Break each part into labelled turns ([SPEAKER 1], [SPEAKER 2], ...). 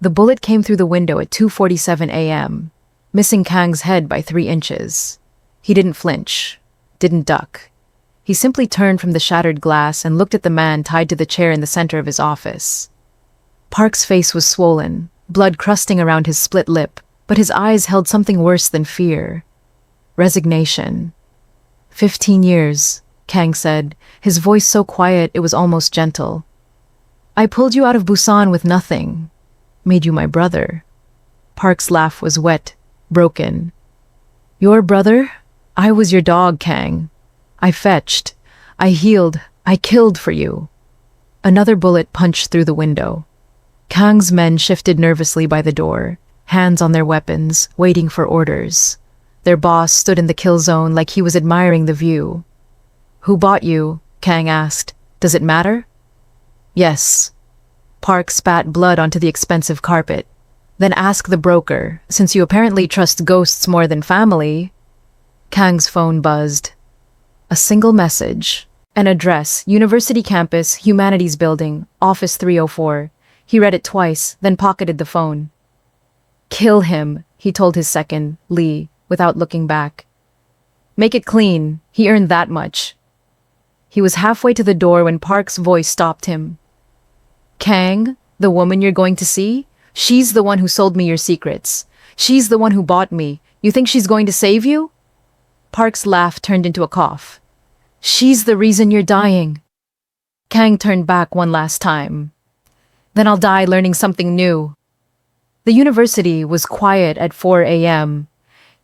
[SPEAKER 1] The bullet came through the window at 2:47 a.m., missing Kang's head by 3 inches. He didn't flinch, didn't duck. He simply turned from the shattered glass and looked at the man tied to the chair in the center of his office. Park's face was swollen, blood crusting around his split lip, but his eyes held something worse than fear. Resignation. 15 years, Kang said, his voice so quiet it was almost gentle. I pulled you out of Busan with nothing. Made you my brother. Park's laugh was wet, broken. Your brother? I was your dog, Kang. I fetched. I healed. I killed for you. Another bullet punched through the window. Kang's men shifted nervously by the door, hands on their weapons, waiting for orders. Their boss stood in the kill zone like he was admiring the view. Who bought you? Kang asked. Does it matter? Yes. Park spat blood onto the expensive carpet. Then ask the broker, since you apparently trust ghosts more than family. Kang's phone buzzed. A single message. An address, University Campus, Humanities Building, Office 304. He read it twice, then pocketed the phone. Kill him, he told his second, Lee, without looking back. Make it clean. He earned that much. He was halfway to the door when Park's voice stopped him. Kang, the woman you're going to see? She's the one who sold me your secrets. She's the one who bought me. You think she's going to save you? Park's laugh turned into a cough. She's the reason you're dying. Kang turned back one last time. Then I'll die learning something new. The university was quiet at 4 a.m.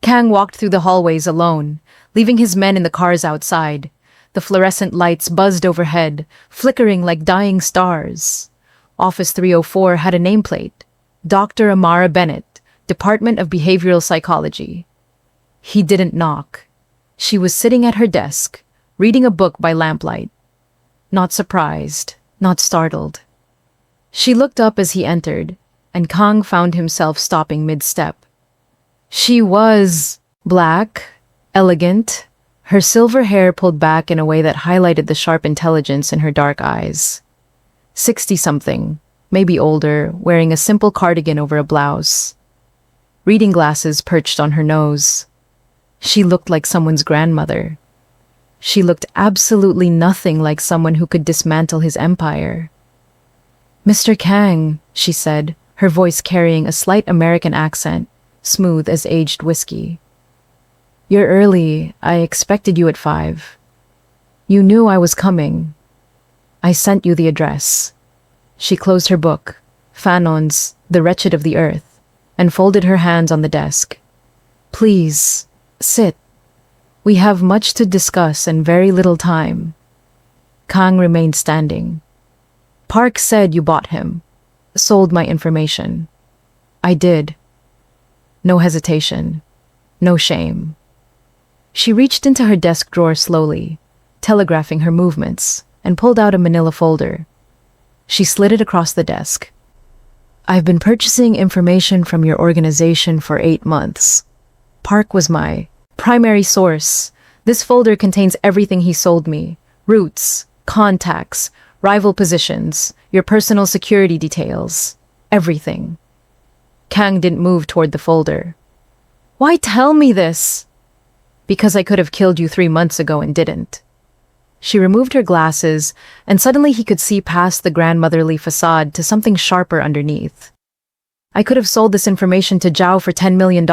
[SPEAKER 1] Kang walked through the hallways alone, leaving his men in the cars outside. The fluorescent lights buzzed overhead, flickering like dying stars. Office 304 had a nameplate. Dr. Amara Bennett, Department of Behavioral Psychology. He didn't knock. She was sitting at her desk, reading a book by lamplight. Not surprised, not startled. She looked up as he entered, and Kang found himself stopping mid-step. She was black, elegant, her silver hair pulled back in a way that highlighted the sharp intelligence in her dark eyes. 60-something, maybe older, wearing a simple cardigan over a blouse. Reading glasses perched on her nose. She looked like someone's grandmother. She looked absolutely nothing like someone who could dismantle his empire. Mr. Kang, she said, her voice carrying a slight American accent, smooth as aged whiskey. You're early. I expected you at 5. You knew I was coming. I sent you the address. She closed her book, Fanon's The Wretched of the Earth, and folded her hands on the desk. Please, sit. We have much to discuss and very little time. Kang remained standing. Park said you bought him, sold my information. I did. No hesitation, no shame. She reached into her desk drawer slowly, telegraphing her movements, and pulled out a manila folder. She slid it across the desk. I've been purchasing information from your organization for 8 months. Park was my primary source. This folder contains everything he sold me. Routes, contacts, rival positions, your personal security details. Everything. Kang didn't move toward the folder. Why tell me this? Because I could have killed you 3 months ago and didn't. She removed her glasses, and suddenly he could see past the grandmotherly facade to something sharper underneath. I could have sold this information to Zhao for $10 million.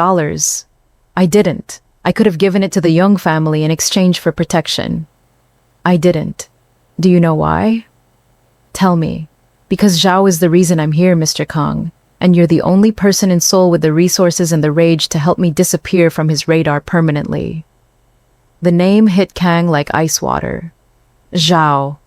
[SPEAKER 1] I didn't. I could have given it to the Young family in exchange for protection. I didn't. Do you know why? Tell me. Because Zhao is the reason I'm here, Mr. Kang, and you're the only person in Seoul with the resources and the rage to help me disappear from his radar permanently. The name hit Kang like ice water. Zhao,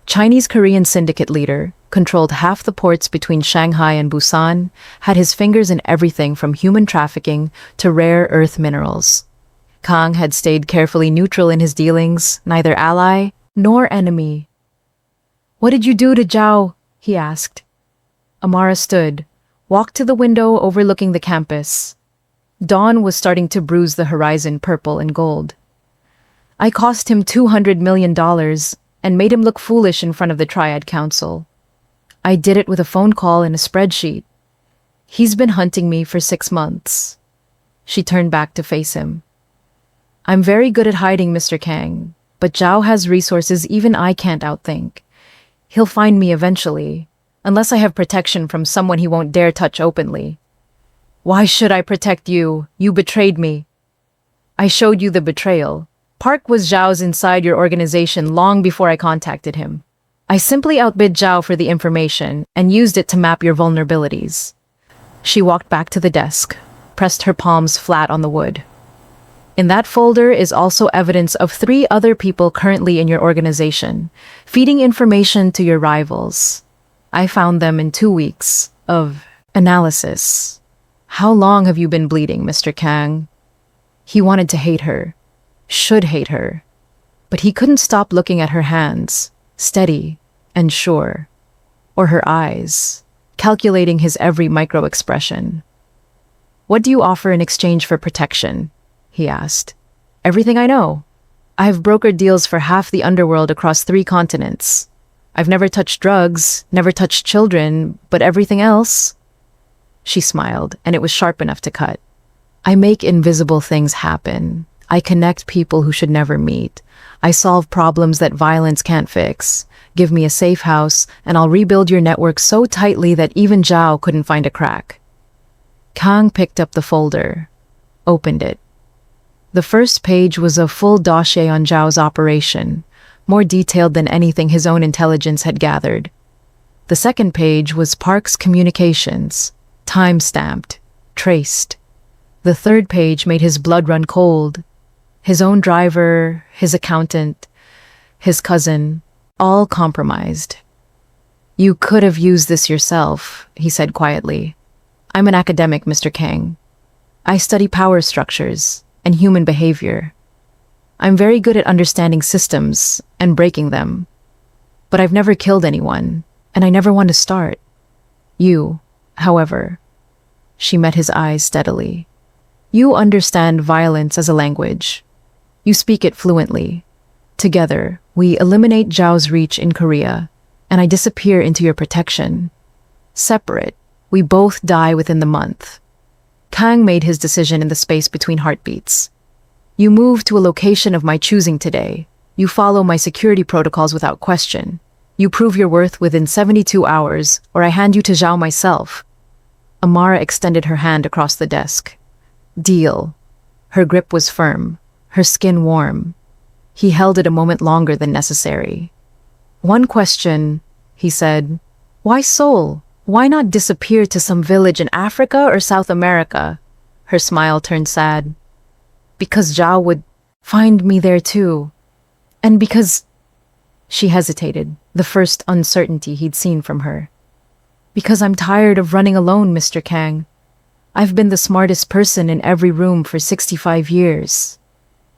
[SPEAKER 1] Chinese-Korean syndicate leader, controlled half the ports between Shanghai and Busan, had his fingers in everything from human trafficking to rare earth minerals. Kang had stayed carefully neutral in his dealings, neither ally nor enemy. What did you do to Zhao? He asked. Amara stood, walked to the window overlooking the campus. Dawn was starting to bruise the horizon purple and gold. I cost him $200 million and made him look foolish in front of the Triad Council. I did it with a phone call and a spreadsheet. He's been hunting me for 6 months. She turned back to face him. I'm very good at hiding, Mr. Kang, but Zhao has resources even I can't outthink. He'll find me eventually, unless I have protection from someone he won't dare touch openly. Why should I protect you? You betrayed me. I showed you the betrayal. Park was Zhao's inside your organization long before I contacted him. I simply outbid Zhao for the information and used it to map your vulnerabilities. She walked back to the desk, pressed her palms flat on the wood. In that folder is also evidence of 3 other people currently in your organization, feeding information to your rivals. I found them in 2 weeks of analysis. How long have you been bleeding, Mr. Kang? He wanted to hate her, should hate her, but he couldn't stop looking at her hands, steady and sure, or her eyes, calculating his every micro-expression. What do you offer in exchange for protection? He asked. Everything I know. I've brokered deals for half the underworld across 3 continents. I've never touched drugs, never touched children, but everything else. She smiled, and it was sharp enough to cut. I make invisible things happen. I connect people who should never meet. I solve problems that violence can't fix. Give me a safe house, and I'll rebuild your network so tightly that even Zhao couldn't find a crack. Kang picked up the folder, opened it. The first page was a full dossier on Zhao's operation, more detailed than anything his own intelligence had gathered. The second page was Park's communications, time-stamped, traced. The third page made his blood run cold. His own driver, his accountant, his cousin, all compromised. You could have used this yourself, he said quietly. I'm an academic, Mr. Kang. I study power structures and human behavior. I'm very good at understanding systems and breaking them. But I've never killed anyone, and I never want to start. You, however, she met his eyes steadily. You understand violence as a language. You speak it fluently. Together, we eliminate Zhao's reach in Korea, and I disappear into your protection. Separate, we both die within the month. Kang made his decision in the space between heartbeats. You move to a location of my choosing today. You follow my security protocols without question. You prove your worth within 72 hours, or I hand you to Zhao myself. Amara extended her hand across the desk. Deal. Her grip was firm, her skin warm. He held it a moment longer than necessary. One question, he said. Why Seoul? Why not disappear to some village in Africa or South America? Her smile turned sad. Because Zhao would find me there too. And because... She hesitated, the first uncertainty he'd seen from her. Because I'm tired of running alone, Mr. Kang. I've been the smartest person in every room for 65 years.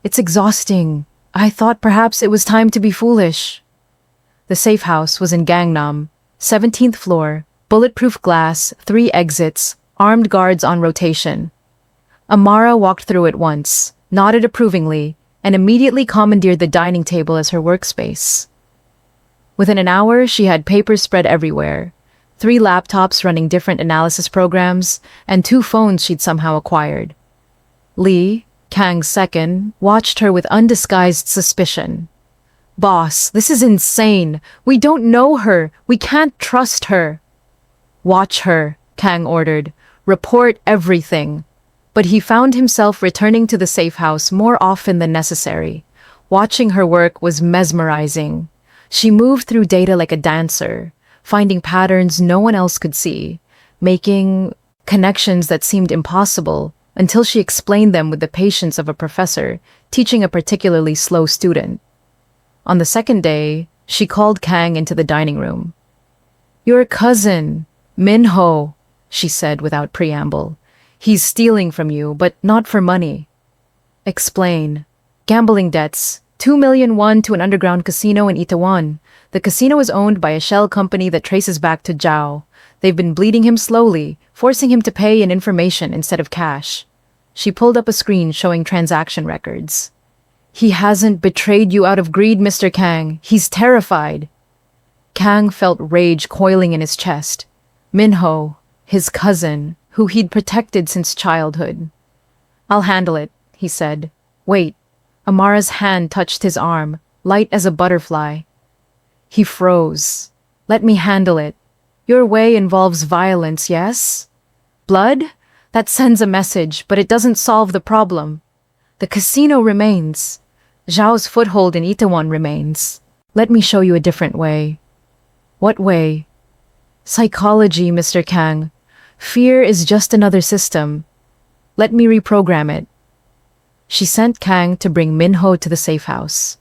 [SPEAKER 1] It's exhausting. I thought perhaps it was time to be foolish. The safe house was in Gangnam, 17th floor, bulletproof glass, 3 exits, armed guards on rotation. Amara walked through it once, nodded approvingly, and immediately commandeered the dining table as her workspace. Within an hour, she had papers spread everywhere, 3 laptops running different analysis programs, and 2 phones she'd somehow acquired. Lee, Kang's second, watched her with undisguised suspicion. Boss, this is insane. We don't know her. We can't trust her. Watch her, Kang ordered. Report everything. But he found himself returning to the safe house more often than necessary. Watching her work was mesmerizing. She moved through data like a dancer, finding patterns no one else could see, making connections that seemed impossible until she explained them with the patience of a professor teaching a particularly slow student. On the second day, she called Kang into the dining room. Your cousin, Minho, she said without preamble. He's stealing from you, but not for money. Explain. Gambling debts, 2 million won to an underground casino in Itaewon. The casino is owned by a shell company that traces back to Zhao. They've been bleeding him slowly, forcing him to pay in information instead of cash. She pulled up a screen showing transaction records. He hasn't betrayed you out of greed, Mr. Kang. He's terrified. Kang felt rage coiling in his chest. Minho, his cousin, who he'd protected since childhood. "I'll handle it," he said. "Wait." Amara's hand touched his arm, light as a butterfly. He froze. "Let me handle it. Your way involves violence, yes? Blood? That sends a message, but it doesn't solve the problem. The casino remains. Zhao's foothold in Itaewon remains. Let me show you a different way." "What way?" "Psychology, Mr. Kang. Fear is just another system. Let me reprogram it." She sent Kang to bring Minho to the safe house.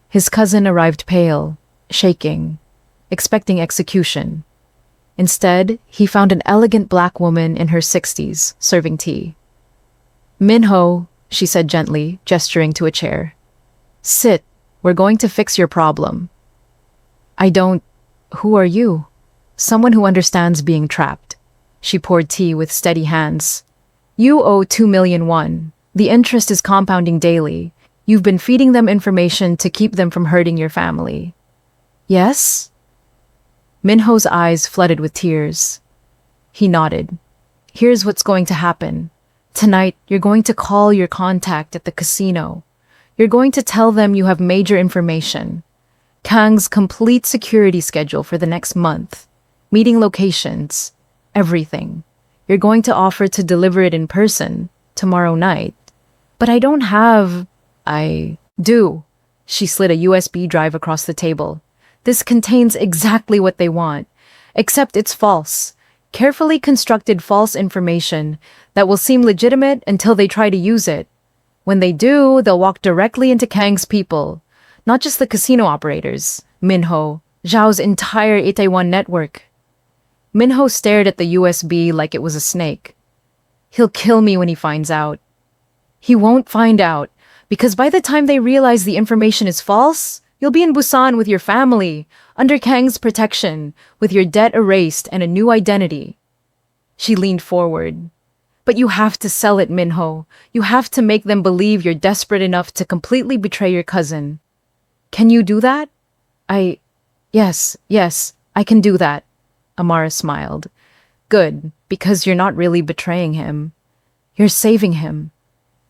[SPEAKER 1] His cousin arrived pale, shaking, expecting execution. Instead, he found an elegant black woman in her 60s, serving tea. "Minho," she said gently, gesturing to a chair. "Sit. We're going to fix your problem." "I don't... Who are you?" "Someone who understands being trapped." She poured tea with steady hands. "You owe 2,000,001. The interest is compounding daily. You've been feeding them information to keep them from hurting your family." "Yes?" Minho's eyes flooded with tears. He nodded. "Here's what's going to happen. Tonight, you're going to call your contact at the casino. You're going to tell them you have major information. Kang's complete security schedule for the next month. Meeting locations. Everything. You're going to offer to deliver it in person tomorrow night. But I don't have... "I do." She slid a USB drive across the table. "This contains exactly what they want, except it's false. Carefully constructed false information that will seem legitimate until they try to use it. When they do, they'll walk directly into Kang's people. Not just the casino operators. Minho, Zhao's entire Itaewon network." Minho stared at the USB like it was a snake. "He'll kill me when he finds out." "He won't find out, because by the time they realize the information is false, you'll be in Busan with your family, under Kang's protection, with your debt erased and a new identity." She leaned forward. "But you have to sell it, Minho. You have to make them believe you're desperate enough to completely betray your cousin. Can you do that?" Yes, I can do that." Amara smiled. "Good, because you're not really betraying him. You're saving him.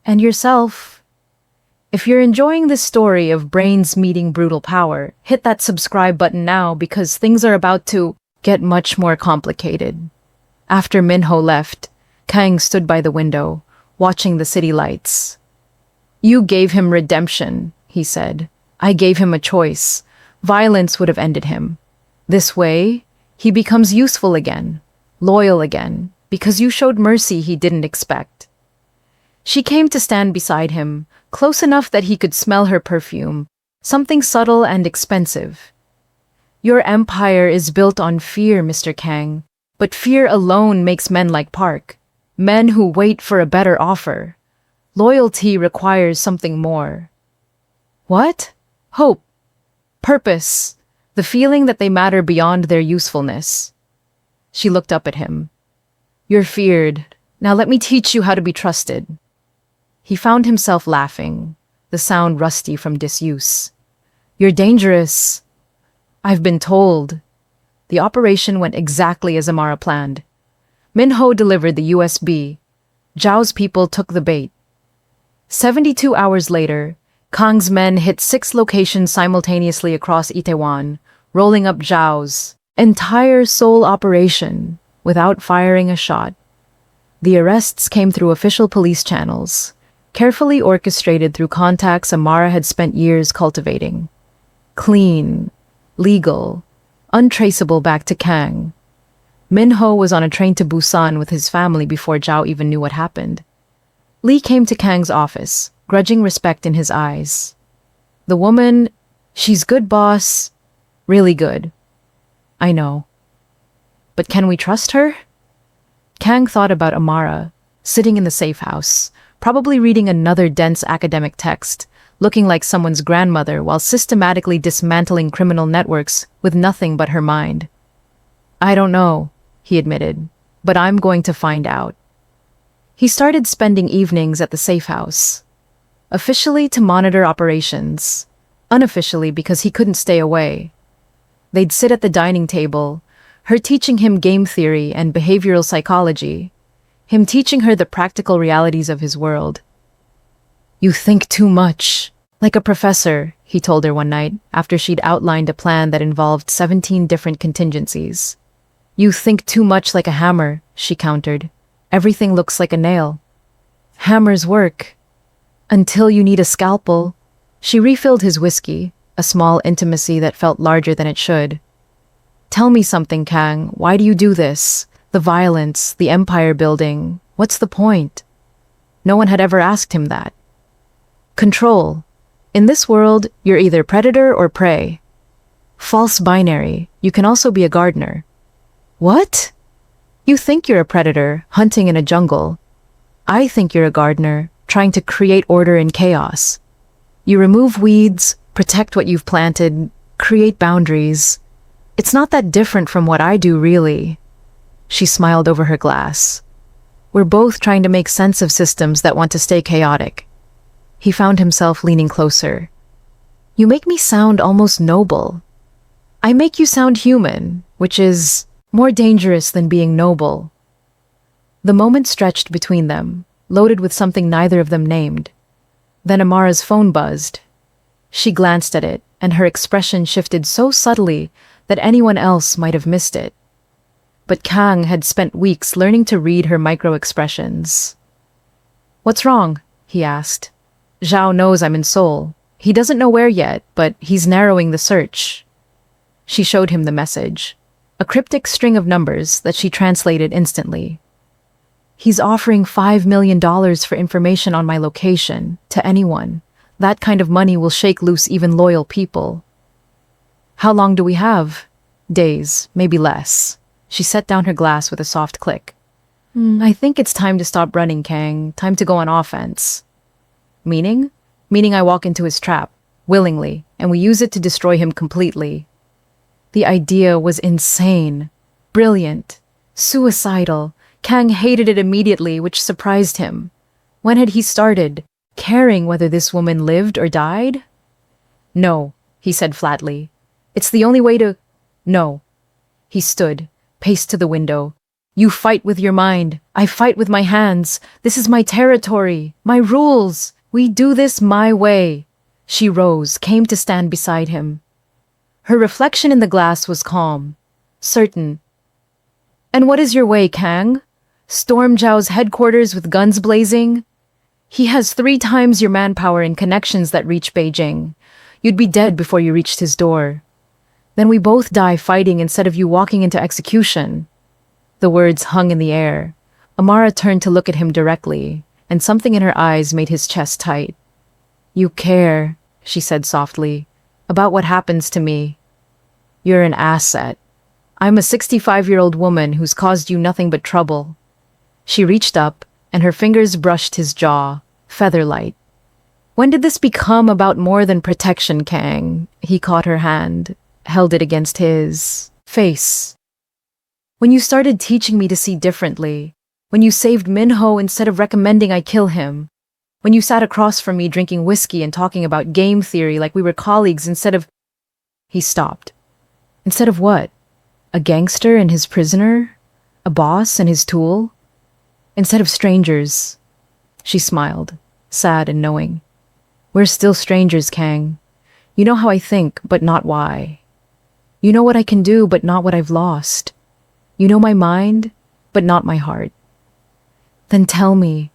[SPEAKER 1] And yourself." If you're enjoying this story of brains meeting brutal power, hit that subscribe button now because things are about to get much more complicated. After Minho left, Kang stood by the window, watching the city lights. "You gave him redemption," he said. "I gave him a choice. Violence would have ended him. This way, he becomes useful again, loyal again, because you showed mercy he didn't expect." She came to stand beside him, close enough that he could smell her perfume, something subtle and expensive. "Your empire is built on fear, Mr. Kang, but fear alone makes men like Park, men who wait for a better offer. Loyalty requires something more." "What?" "Hope. Purpose. The feeling that they matter beyond their usefulness." She looked up at him. "You're feared. Now let me teach you how to be trusted." He found himself laughing, the sound rusty from disuse. "You're dangerous." "I've been told." The operation went exactly as Amara planned. Minho delivered the USB. Zhao's people took the bait. 72 hours later, Kang's men hit 6 locations simultaneously across Itaewon, rolling up Zhao's entire Seoul operation without firing a shot. The arrests came through official police channels, carefully orchestrated through contacts Amara had spent years cultivating. Clean, legal, untraceable back to Kang. Minho was on a train to Busan with his family before Zhao even knew what happened. Lee came to Kang's office, grudging respect in his eyes. "The woman, she's good, boss. Really good." "I know. But can we trust her?" Kang thought about Amara, sitting in the safe house, probably reading another dense academic text, looking like someone's grandmother while systematically dismantling criminal networks with nothing but her mind. "I don't know," he admitted, "but I'm going to find out." He started spending evenings at the safe house, officially to monitor operations, unofficially because he couldn't stay away. They'd sit at the dining table, Her teaching him game theory and behavioral psychology. Him teaching her the practical realities of his world. "You think too much. Like a professor," he told her one night after she'd outlined a plan that involved 17 different contingencies. "You think too much like a hammer," she countered. "Everything looks like a nail." "Hammers work. Until you need a scalpel." She refilled his whiskey, a small intimacy that felt larger than it should. "Tell me something, Kang. Why do you do this? The violence, the empire building. What's the point?" No one had ever asked him that. "Control. In this world, you're either predator or prey. False binary. You can also be a gardener." "What?" "You think you're a predator, hunting in a jungle. I think you're a gardener, trying to create order in chaos. You remove weeds, protect what you've planted, create boundaries. It's not that different from what I do, really." She smiled over her glass. "We're both trying to make sense of systems that want to stay chaotic." He found himself leaning closer. "You make me sound almost noble." "I make you sound human, which is more dangerous than being noble." The moment stretched between them, loaded with something neither of them named. Then Amara's phone buzzed. She glanced at it, and her expression shifted so subtly that anyone else might have missed it. But Kang had spent weeks learning to read her micro-expressions. "What's wrong?" he asked. "Zhao knows I'm in Seoul. He doesn't know where yet, but he's narrowing the search." She showed him the message, a cryptic string of numbers that she translated instantly. "He's offering $5 million for information on my location, to anyone. That kind of money will shake loose even loyal people." "How long do we have?" "Days, maybe less." She set down her glass with a soft click. "I think it's time to stop running, Kang. Time to go on offense." "Meaning?" "Meaning I walk into his trap, willingly, and we use it to destroy him completely." The idea was insane, brilliant, suicidal. Kang hated it immediately, which surprised him. When had he started, caring whether this woman lived or died? "No," he said flatly. "It's the only way to—" "No." He stood, paced to the window. "You fight with your mind. I fight with my hands. This is my territory, my rules. We do this my way." She rose, came to stand beside him. Her reflection in the glass was calm, certain. "And what is your way, Kang? Storm Zhao's headquarters with guns blazing? He has 3 times your manpower and connections that reach Beijing. You'd be dead before you reached his door. Then we both die fighting instead of you walking into execution." The words hung in the air. Amara turned to look at him directly, and something in her eyes made his chest tight. "You care," she said softly, "about what happens to me. You're an asset. I'm a 65-year-old woman who's caused you nothing but trouble." She reached up, and her fingers brushed his jaw, feather-light. "When did this become about more than protection, Kang?" He caught her hand, held it against his face. "When you started teaching me to see differently. When you saved Minho instead of recommending I kill him. When you sat across from me drinking whiskey and talking about game theory like we were colleagues instead of—" He stopped. "Instead of what? A gangster and his prisoner? A boss and his tool? Instead of strangers." She smiled, sad and knowing. "We're still strangers, Kang. You know how I think, but not why. You know what I can do, but not what I've lost. You know my mind, but not my heart. Then tell me."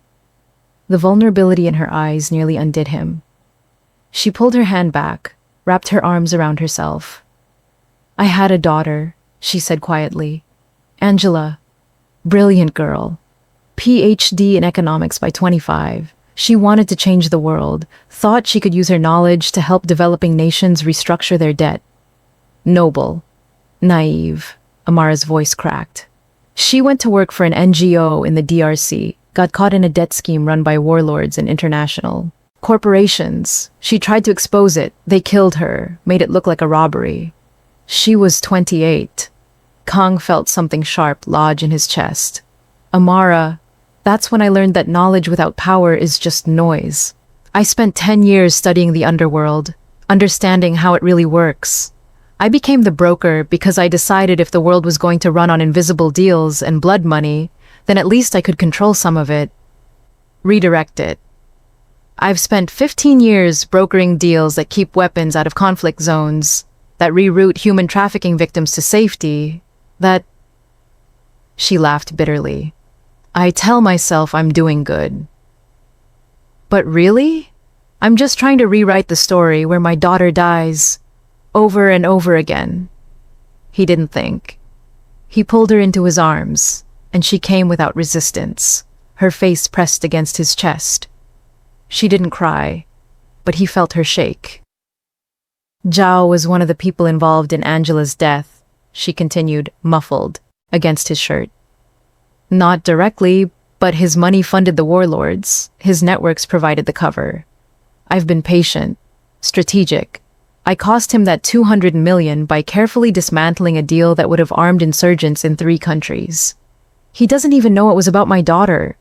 [SPEAKER 1] The vulnerability in her eyes nearly undid him. She pulled her hand back, wrapped her arms around herself. "I had a daughter," she said quietly. "Angela. Brilliant girl. PhD in economics by 25. She wanted to change the world, thought she could use her knowledge to help developing nations restructure their debt. Noble. Naive." Amara's voice cracked. "She went to work for an NGO in the DRC, got caught in a debt scheme run by warlords and Interracial corporations. She tried to expose it. They killed her, made it look like a robbery. She was 28. Kang felt something sharp lodge in his chest. "Amara, that's when I learned that knowledge without power is just noise. I spent 10 years studying the Underworld, understanding how it really works. I became the broker because I decided if the world was going to run on invisible deals and blood money, then at least I could control some of it. Redirect it. I've spent 15 years brokering deals that keep weapons out of conflict zones, that reroute human trafficking victims to safety, that... She laughed bitterly. I tell myself I'm doing good. But really? I'm just trying to rewrite the story where my daughter dies over and over again. He didn't think. He pulled her into his arms, and she came without resistance, her face pressed against his chest. She didn't cry, but he felt her shake. Zhao was one of the people involved in Angela's death, she continued, muffled, against his shirt. Not directly, but his money funded the warlords. His networks provided the cover. I've been patient, strategic. I cost him that 200 million by carefully dismantling a deal that would have armed insurgents in 3 countries. He doesn't even know it was about my daughter.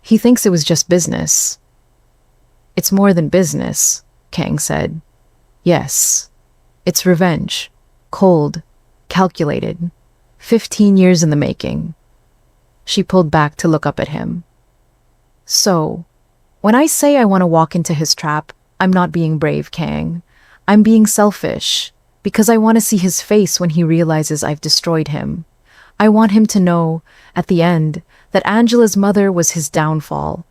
[SPEAKER 1] He thinks it was just business. It's more than business, Kang said. Yes, it's revenge. Cold, calculated. 15 years in the making. She pulled back to look up at him. So, when I say I want to walk into his trap, I'm not being brave, Kang. I'm being selfish, because I want to see his face when he realizes I've destroyed him. I want him to know, at the end, that Angela's mother was his downfall.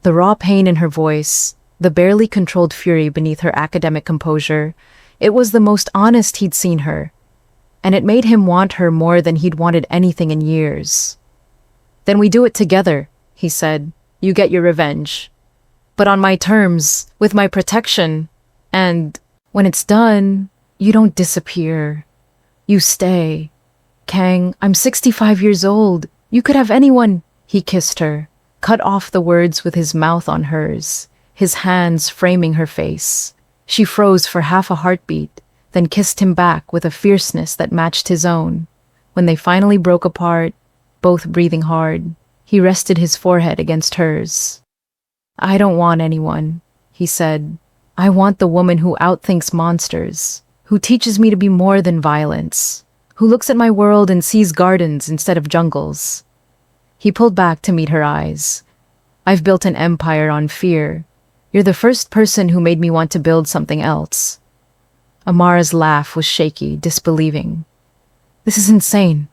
[SPEAKER 1] The raw pain in her voice, the barely controlled fury beneath her academic composure, it was the most honest he'd seen her, and it made him want her more than he'd wanted anything in years. Then we do it together, he said. You get your revenge. But on my terms, with my protection, and when it's done, you don't disappear. You stay. Kang, I'm 65 years old. You could have anyone. He kissed her, cut off the words with his mouth on hers, his hands framing her face. She froze for half a heartbeat, then kissed him back with a fierceness that matched his own. When they finally broke apart, both breathing hard, he rested his forehead against hers. I don't want anyone, he said. I want the woman who outthinks monsters, who teaches me to be more than violence, who looks at my world and sees gardens instead of jungles. He pulled back to meet her eyes. I've built an empire on fear. You're the first person who made me want to build something else. Amara's laugh was shaky, disbelieving. This is insane.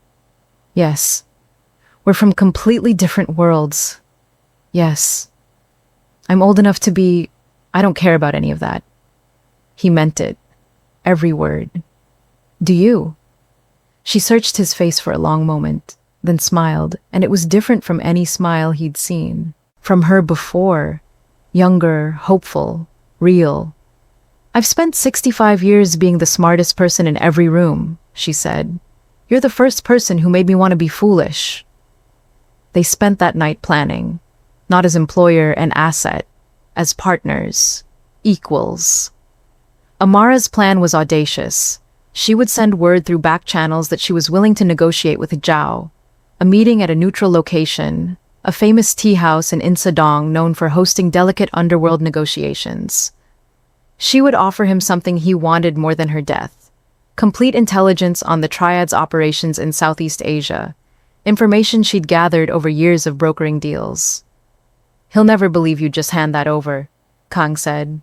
[SPEAKER 1] Yes. We're from completely different worlds. Yes. I'm old enough to be... I don't care about any of that. He meant it. Every word. Do you? She searched his face for a long moment, then smiled, and it was different from any smile he'd seen. From her before. Younger, hopeful, real. I've spent 65 years being the smartest person in every room, she said. You're the first person who made me want to be foolish. They spent that night planning, not as employer and asset, as partners, equals. Amara's plan was audacious. She would send word through back channels that she was willing to negotiate with Zhao, a meeting at a neutral location, a famous tea house in Insadong known for hosting delicate underworld negotiations. She would offer him something he wanted more than her death: complete intelligence on the Triad's operations in Southeast Asia, information she'd gathered over years of brokering deals. He'll never believe you just hand that over, Kang said.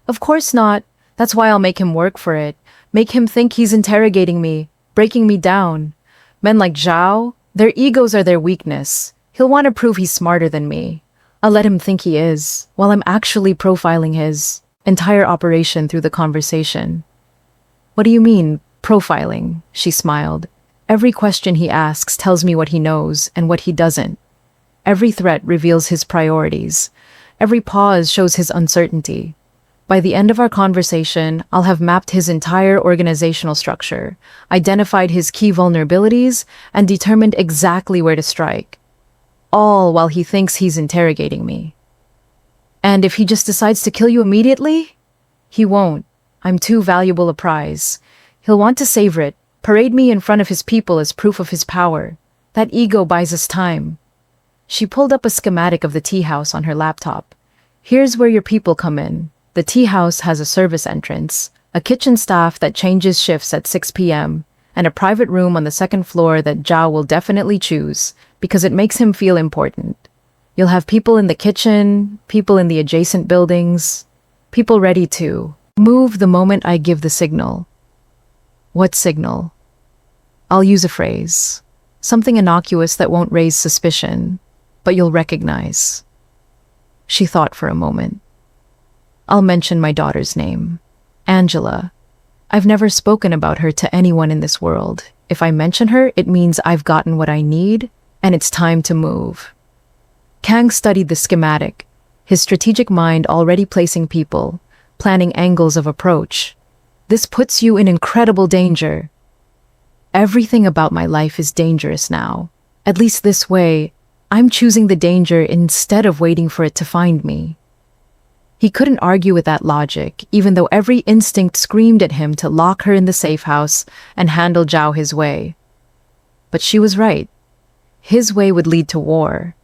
[SPEAKER 1] Of course not. That's why I'll make him work for it. Make him think he's interrogating me, breaking me down. Men like Zhao, their egos are their weakness. He'll want to prove he's smarter than me. I'll let him think he is, while I'm actually profiling his entire operation through the conversation. What do you mean, profiling? She smiled. Every question he asks tells me what he knows and what he doesn't. Every threat reveals his priorities. Every pause shows his uncertainty. By the end of our conversation, I'll have mapped his entire organizational structure, identified his key vulnerabilities, and determined exactly where to strike. All while he thinks he's interrogating me. And if he just decides to kill you immediately? He won't. I'm too valuable a prize. He'll want to savor it, parade me in front of his people as proof of his power. That ego buys us time. She pulled up a schematic of the tea house on her laptop. Here's where your people come in. The tea house has a service entrance, a kitchen staff that changes shifts at 6 p.m., and a private room on the second floor that Zhao will definitely choose because it makes him feel important. You'll have people in the kitchen, people in the adjacent buildings, people ready to move the moment I give the signal. What signal? I'll use a phrase. Something innocuous that won't raise suspicion, but you'll recognize. She thought for a moment. I'll mention my daughter's name. Angela. I've never spoken about her to anyone in this world. If I mention her, it means I've gotten what I need, and it's time to move. Kang studied the schematic, his strategic mind already placing people, planning angles of approach. This puts you in incredible danger. Everything about my life is dangerous now. At least this way, I'm choosing the danger instead of waiting for it to find me. He couldn't argue with that logic, even though every instinct screamed at him to lock her in the safe house and handle Zhao his way. But she was right. His way would lead to war.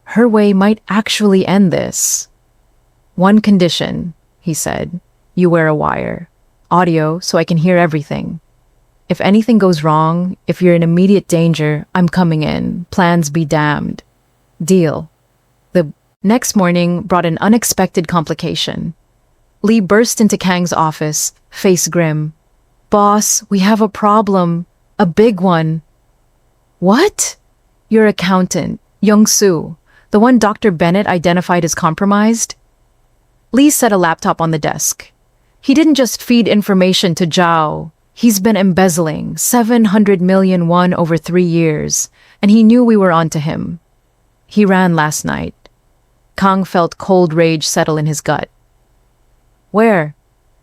[SPEAKER 1] Her way might actually end this. One condition, he said. You wear a wire. Audio, so I can hear everything. If anything goes wrong, if you're in immediate danger, I'm coming in. Plans be damned. Deal. The next morning brought an unexpected complication. Lee burst into Kang's office, face grim. Boss, we have a problem. A big one. What? Your accountant, Young-soo, the one Dr. Bennett identified as compromised? Lee set a laptop on the desk. He didn't just feed information to Zhao. He's been embezzling 700 million won over 3 years, and he knew we were onto him. He ran last night. Kang felt cold rage settle in his gut. Where?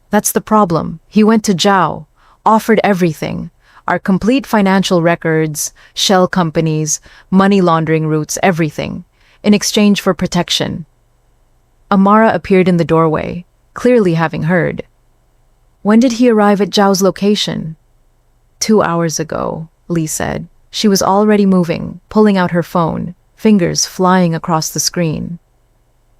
[SPEAKER 1] That's the problem. He went to Zhao, offered everything. Our complete financial records, shell companies, money laundering routes, everything, in exchange for protection. Amara appeared in the doorway, clearly having heard. When did he arrive at Zhao's location? 2 hours ago, Lee said. She was already moving, pulling out her phone, fingers flying across the screen.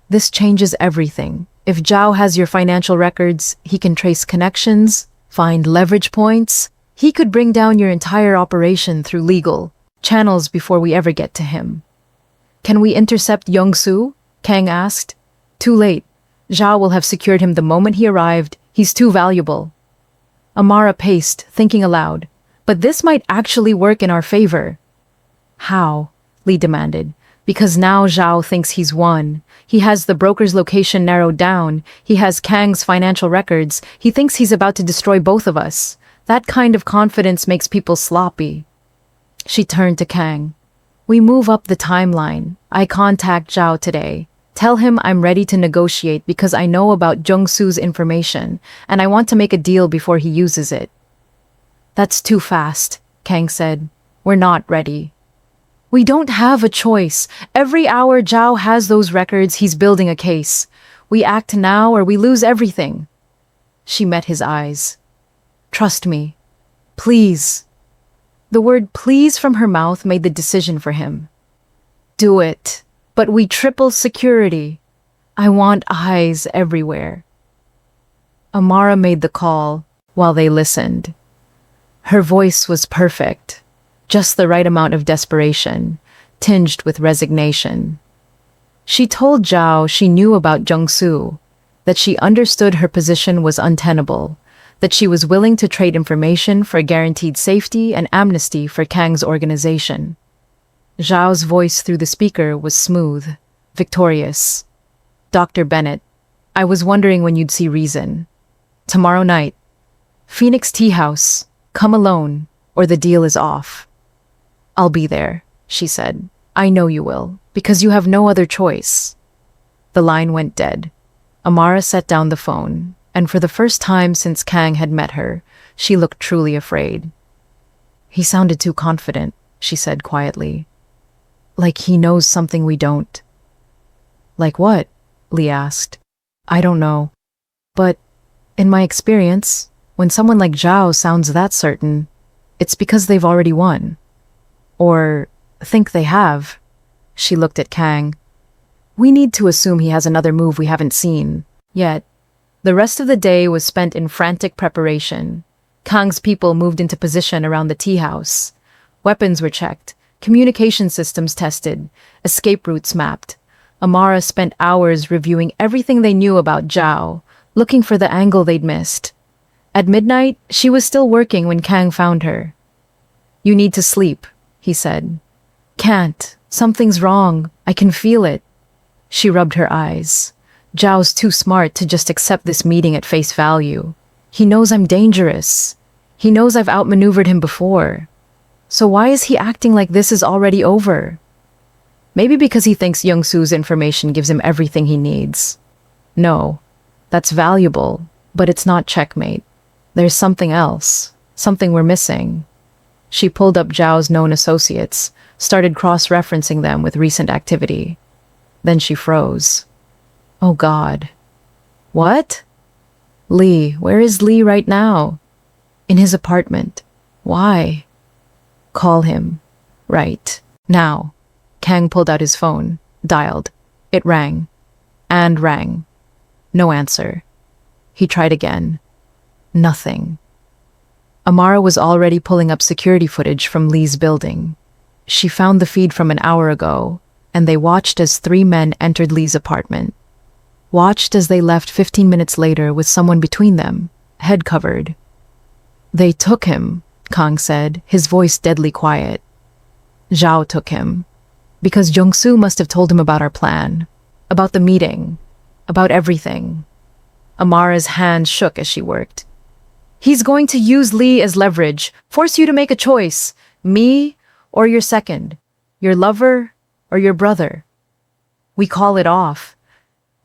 [SPEAKER 1] This changes everything. If Zhao has your financial records, he can trace connections, find leverage points. He could bring down your entire operation through legal channels before we ever get to him. Can we intercept Young-soo? Kang asked. Too late. Zhao will have secured him the moment he arrived. He's too valuable. Amara paced, thinking aloud. But this might actually work in our favor. How? Lee demanded. Because now Zhao thinks he's won. He has the broker's location narrowed down. He has Kang's financial records. He thinks he's about to destroy both of us. That kind of confidence makes people sloppy. She turned to Kang. We move up the timeline. I contact Zhao today. Tell him I'm ready to negotiate because I know about Jung-soo's information, and I want to make a deal before he uses it. That's too fast, Kang said. We're not ready. We don't have a choice. Every hour Zhao has those records, he's building a case. We act now or we lose everything. She met his eyes. Trust me. Please. The word please from her mouth made the decision for him. Do it. But we triple security. I want eyes everywhere. Amara made the call while they listened. Her voice was perfect, just the right amount of desperation, tinged with resignation. She told Zhao she knew about Jung-soo, that she understood her position was untenable, that she was willing to trade information for guaranteed safety and amnesty for Kang's organization. Zhao's voice through the speaker was smooth, victorious. Dr. Bennett, I was wondering when you'd see reason. Tomorrow night. Phoenix Tea House. Come alone, or the deal is off. I'll be there, she said. I know you will, because you have no other choice. The line went dead. Amara set down the phone, and for the first time since Kang had met her, she looked truly afraid. He sounded too confident, she said quietly. Like he knows something we don't. Like what? Lee asked. I don't know. But, in my experience, when someone like Zhao sounds that certain, it's because they've already won. Or think they have. She looked at Kang. We need to assume he has another move we haven't seen yet. The rest of the day was spent in frantic preparation. Kang's people moved into position around the tea house. Weapons were checked, communication systems tested, escape routes mapped. Amara spent hours reviewing everything they knew about Zhao, looking for the angle they'd missed. At midnight, she was still working when Kang found her. "You need to sleep," he said. "Can't. Something's wrong. I can feel it." She rubbed her eyes. "Zhao's too smart to just accept this meeting at face value. He knows I'm dangerous. He knows I've outmaneuvered him before. So why is he acting like this is already over? Maybe because he thinks Youngsu's information gives him everything he needs. No, that's valuable, but it's not checkmate. There's something else, something we're missing." She pulled up Zhao's known associates, started cross-referencing them with recent activity. Then she froze. Oh God. What? Lee, where is Lee right now? In his apartment. Why? Call him. Right. Now. Kang pulled out his phone, dialed. It rang. And rang. No answer. He tried again. Nothing. Amara was already pulling up security footage from Lee's building. She found the feed from an hour ago, and they watched as 3 men entered Lee's apartment. Watched as they left 15 minutes later with someone between them, head covered. "They took him," Kang said, his voice deadly quiet. "Zhao took him. Because Jungsu must have told him about our plan. About the meeting. About everything." Amara's hands shook as she worked. "He's going to use Lee as leverage, force you to make a choice. Me or your second. Your lover or your brother. We call it off.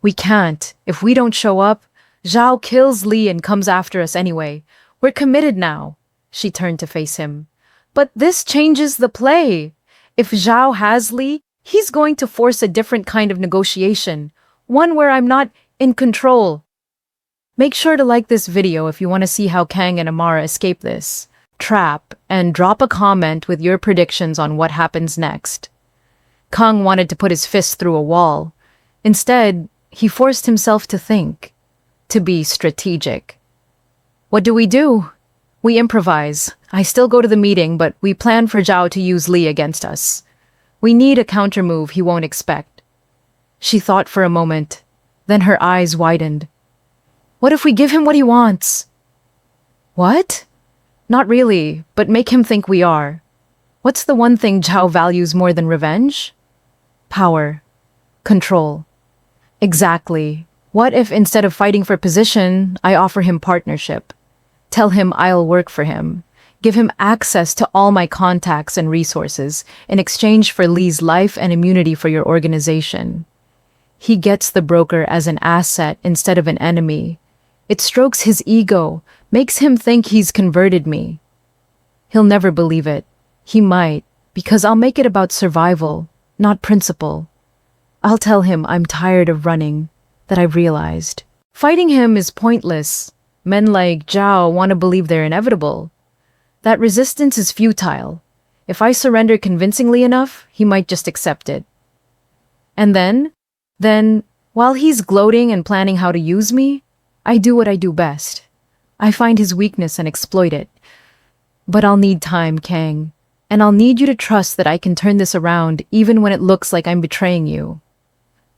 [SPEAKER 1] We can't. If we don't show up, Zhao kills Lee and comes after us anyway. We're committed now." She turned to face him. "But this changes the play. If Zhao has Lee, he's going to force a different kind of negotiation. One where I'm not in control." Make sure to like this video if you want to see how Kang and Amara escape this trap, and drop a comment with your predictions on what happens next. Kang wanted to put his fist through a wall. Instead, he forced himself to think, to be strategic. What do? We improvise. I still go to the meeting, but we plan for Zhao to use Lee against us. We need a countermove he won't expect. She thought for a moment, then her eyes widened. What if we give him what he wants? What? Not really, but make him think we are. What's the one thing Zhao values more than revenge? Power. Control. Exactly. What if instead of fighting for position, I offer him partnership? Tell him I'll work for him. Give him access to all my contacts and resources in exchange for Lee's life and immunity for your organization. He gets the broker as an asset instead of an enemy. It strokes his ego, makes him think he's converted me. He'll never believe it. He might, because I'll make it about survival, not principle. I'll tell him I'm tired of running, that I've realized. Fighting him is pointless. Men like Zhao want to believe they're inevitable. That resistance is futile. If I surrender convincingly enough, he might just accept it. And then, while he's gloating and planning how to use me, I do what I do best. I find his weakness and exploit it. But I'll need time, Kang. And I'll need you to trust that I can turn this around even when it looks like I'm betraying you.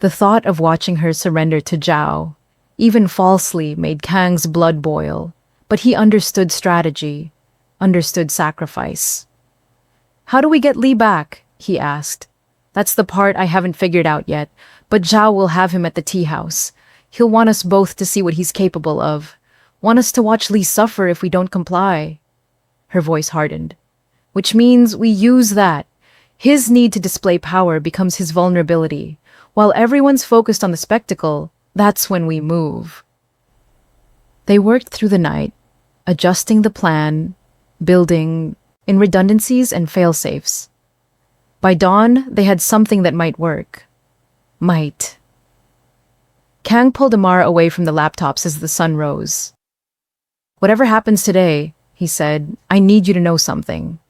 [SPEAKER 1] The thought of watching her surrender to Zhao, even falsely, made Kang's blood boil. But he understood strategy, understood sacrifice. How do we get Lee back? He asked. That's the part I haven't figured out yet, but Zhao will have him at the tea house. He'll want us both to see what he's capable of. Want us to watch Lee suffer if we don't comply. Her voice hardened. Which means we use that. His need to display power becomes his vulnerability. While everyone's focused on the spectacle, that's when we move. They worked through the night, adjusting the plan, building in redundancies and fail-safes. By dawn, they had something that might work. Might. Kang pulled Amara away from the laptops as the sun rose. Whatever happens today, he said, I need you to know something.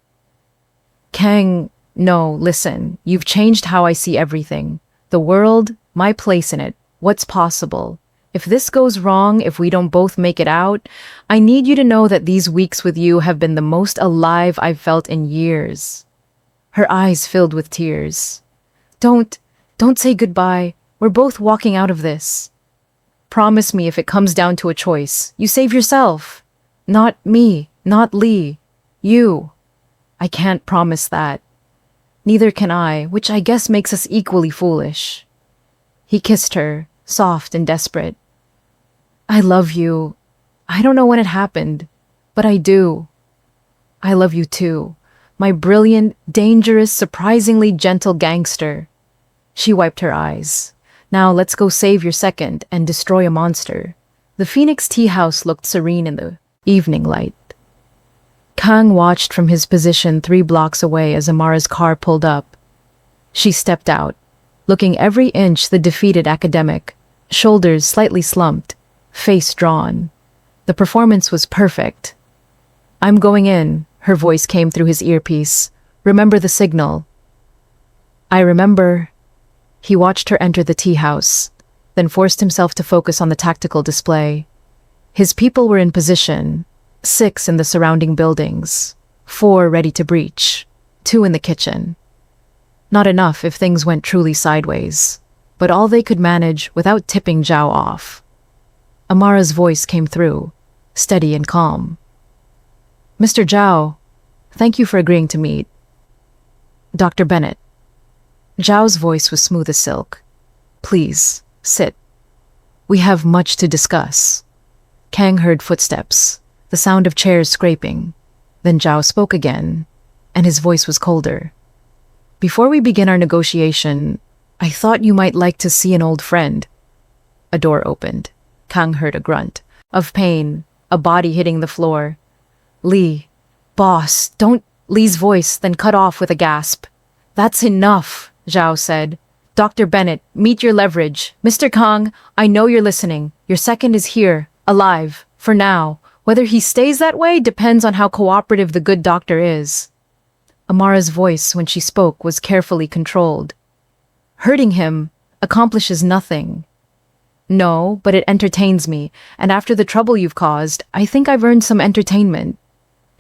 [SPEAKER 1] Kang, no, listen, you've changed how I see everything. The world, my place in it, what's possible. If this goes wrong, if we don't both make it out, I need you to know that these weeks with you have been the most alive I've felt in years. Her eyes filled with tears. Don't say goodbye. We're both walking out of this. Promise me if it comes down to a choice, you save yourself. Not me, not Lee. You. I can't promise that. Neither can I, which I guess makes us equally foolish. He kissed her, soft and desperate. I love you. I don't know when it happened, but I do. I love you too, my brilliant, dangerous, surprisingly gentle gangster. She wiped her eyes. Now let's go save your second and destroy a monster. The Phoenix Tea House looked serene in the evening light. Kang watched from his position 3 blocks away as Amara's car pulled up. She stepped out, looking every inch the defeated academic, shoulders slightly slumped, face drawn. The performance was perfect. I'm going in, her voice came through his earpiece. Remember the signal. I remember. He watched her enter the tea house, then forced himself to focus on the tactical display. His people were in position, 6 in the surrounding buildings, 4 ready to breach, 2 in the kitchen. Not enough if things went truly sideways, but all they could manage without tipping Zhao off. Amara's voice came through, steady and calm. Mr. Zhao, thank you for agreeing to meet. Dr. Bennett. Zhao's voice was smooth as silk. Please, sit. We have much to discuss. Kang heard footsteps, the sound of chairs scraping. Then Zhao spoke again, and his voice was colder. Before we begin our negotiation, I thought you might like to see an old friend. A door opened. Kang heard a grunt of pain, a body hitting the floor. Lee, boss, don't. Lee's voice then cut off with a gasp. That's enough, Zhao said. Dr. Bennett, meet your leverage. Mr. Kang, I know you're listening. Your second is here, alive, for now. Whether he stays that way depends on how cooperative the good doctor is. Amara's voice, when she spoke, was carefully controlled. Hurting him accomplishes nothing. No, but it entertains me, and after the trouble you've caused, I think I've earned some entertainment.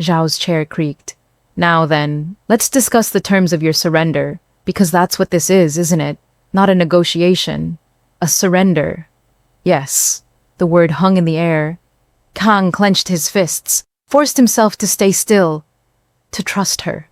[SPEAKER 1] Zhao's chair creaked. Now then, let's discuss the terms of your surrender, because that's what this is, isn't it? Not a negotiation. A surrender. Yes. The word hung in the air. Kang clenched his fists, forced himself to stay still, to trust her.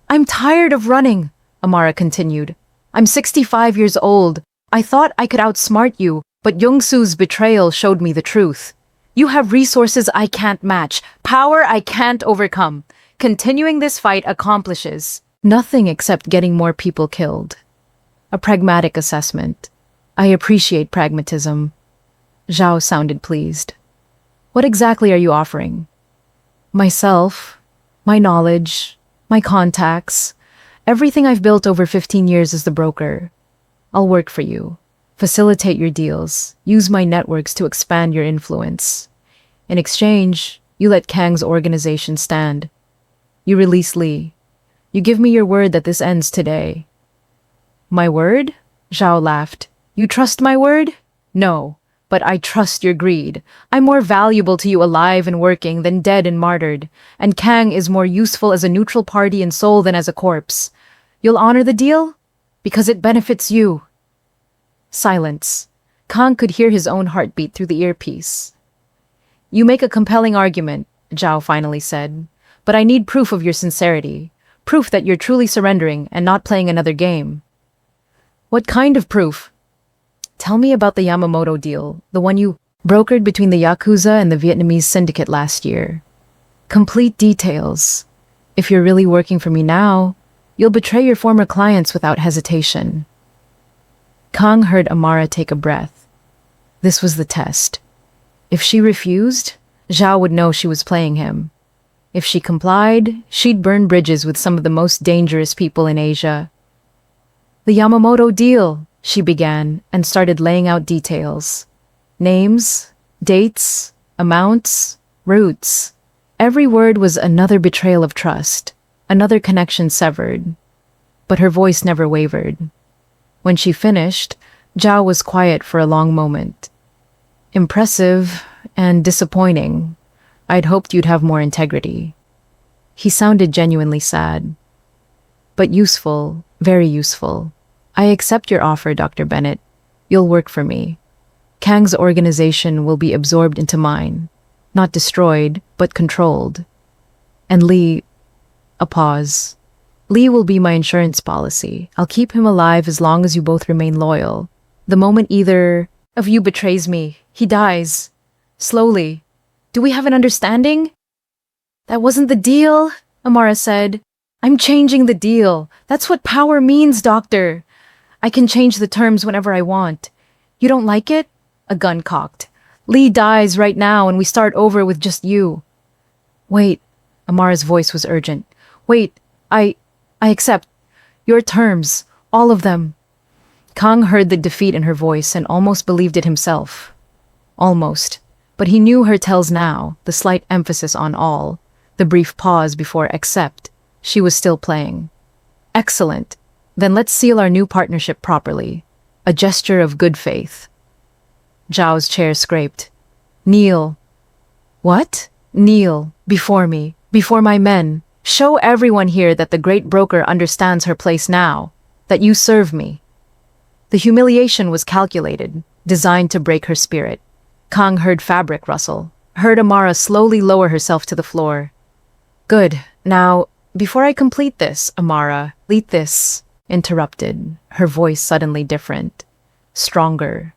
[SPEAKER 1] I'm tired of running, Amara continued. I'm 65 years old. I thought I could outsmart you, but Youngsu's betrayal showed me the truth. You have resources I can't match, power I can't overcome. Continuing this fight accomplishes nothing except getting more people killed. A pragmatic assessment. I appreciate pragmatism. Zhao sounded pleased. What exactly are you offering? Myself, my knowledge, my contacts, everything I've built over 15 years as the broker. I'll work for you, facilitate your deals, use my networks to expand your influence. In exchange, you let Kang's organization stand. You release Lee. You give me your word that this ends today. My word? Zhao laughed. You trust my word? No, but I trust your greed. I'm more valuable to you alive and working than dead and martyred, and Kang is more useful as a neutral party in Seoul than as a corpse. You'll honor the deal? Because it benefits you. Silence. Kang could hear his own heartbeat through the earpiece. You make a compelling argument, Zhao finally said, but I need proof of your sincerity, proof that you're truly surrendering and not playing another game. What kind of proof? Tell me about the Yamamoto deal, the one you brokered between the Yakuza and the Vietnamese syndicate last year. Complete details. If you're really working for me now, you'll betray your former clients without hesitation. Kang heard Amara take a breath. This was the test. If she refused, Zhao would know she was playing him. If she complied, she'd burn bridges with some of the most dangerous people in Asia. The Yamamoto deal, she began, and started laying out details. Names, dates, amounts, routes. Every word was another betrayal of trust, another connection severed. But her voice never wavered. When she finished, Zhao was quiet for a long moment. Impressive and disappointing. I'd hoped you'd have more integrity. He sounded genuinely sad. But useful, very useful. I accept your offer, Dr. Bennett. You'll work for me. Kang's organization will be absorbed into mine. Not destroyed, but controlled. And Lee... A pause. Lee will be my insurance policy. I'll keep him alive as long as you both remain loyal. The moment either of you betrays me, he dies. Slowly. Do we have an understanding? That wasn't the deal, Amara said. I'm changing the deal. That's what power means, Doctor. I can change the terms whenever I want. You don't like it? A gun cocked. Lee dies right now and we start over with just you. Wait. Amara's voice was urgent. Wait, I accept. Your terms. All of them. Kang heard the defeat in her voice and almost believed it himself. Almost. But he knew her tells now, the slight emphasis on all, the brief pause before accept. She was still playing. Excellent. Then let's seal our new partnership properly. A gesture of good faith. Zhao's chair scraped. Kneel. What? Kneel. Before me. Before my men. Show everyone here that the great broker understands her place now. That you serve me. The humiliation was calculated, designed to break her spirit. Kang heard fabric rustle. Heard Amara slowly lower herself to the floor. Good. Now, before I complete this, Amara, lead this. Interrupted, her voice suddenly different. Stronger.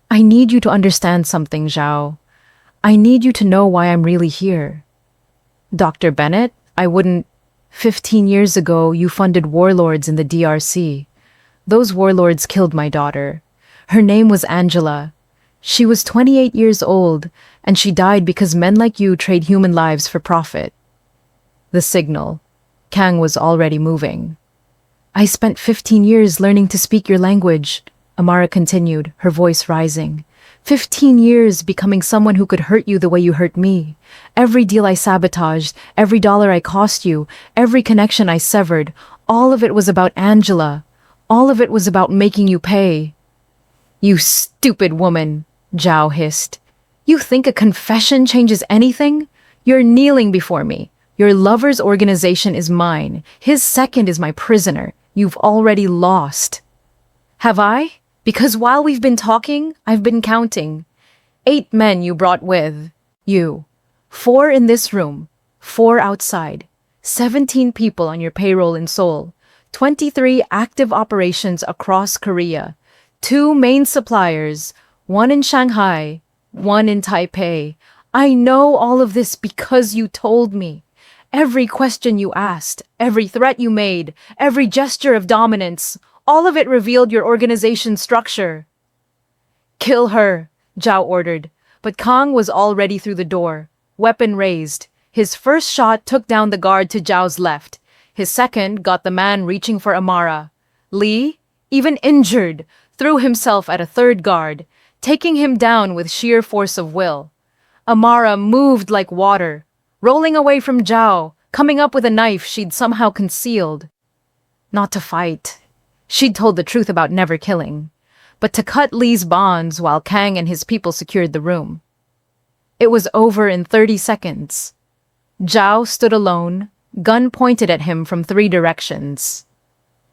[SPEAKER 1] I need you to understand something, Zhao. I need you to know why I'm really here. Dr. Bennett, I wouldn't... 15 years ago, you funded warlords in the DRC. Those warlords killed my daughter. Her name was Angela. She was 28 years old, and she died because men like you trade human lives for profit. The signal. Kang was already moving. I spent 15 years learning to speak your language, Amara continued, her voice rising. 15 years becoming someone who could hurt you the way you hurt me. Every deal I sabotaged, every dollar I cost you, every connection I severed, all of it was about Angela. All of it was about making you pay. You stupid woman, Zhao hissed. You think a confession changes anything? You're kneeling before me. Your lover's organization is mine. His second is my prisoner. You've already lost. Have I? Because while we've been talking, I've been counting. 8 men you brought with you. 4 in this room. 4 outside. 17 people on your payroll in Seoul. 23 active operations across Korea. 2 main suppliers. 1 in Shanghai. 1 in Taipei. I know all of this because you told me. Every question you asked, every threat you made, every gesture of dominance, all of it revealed your organization's structure. Kill her, Zhao ordered, but Kang was already through the door, weapon raised. His first shot took down the guard to Zhao's left. His second got the man reaching for Amara. Lee, even injured, threw himself at a third guard, taking him down with sheer force of will. Amara moved like water, rolling away from Zhao, coming up with a knife she'd somehow concealed. Not to fight. She'd told the truth about never killing, but to cut Lee's bonds while Kang and his people secured the room. It was over in 30 seconds. Zhao stood alone, gun pointed at him from 3 directions.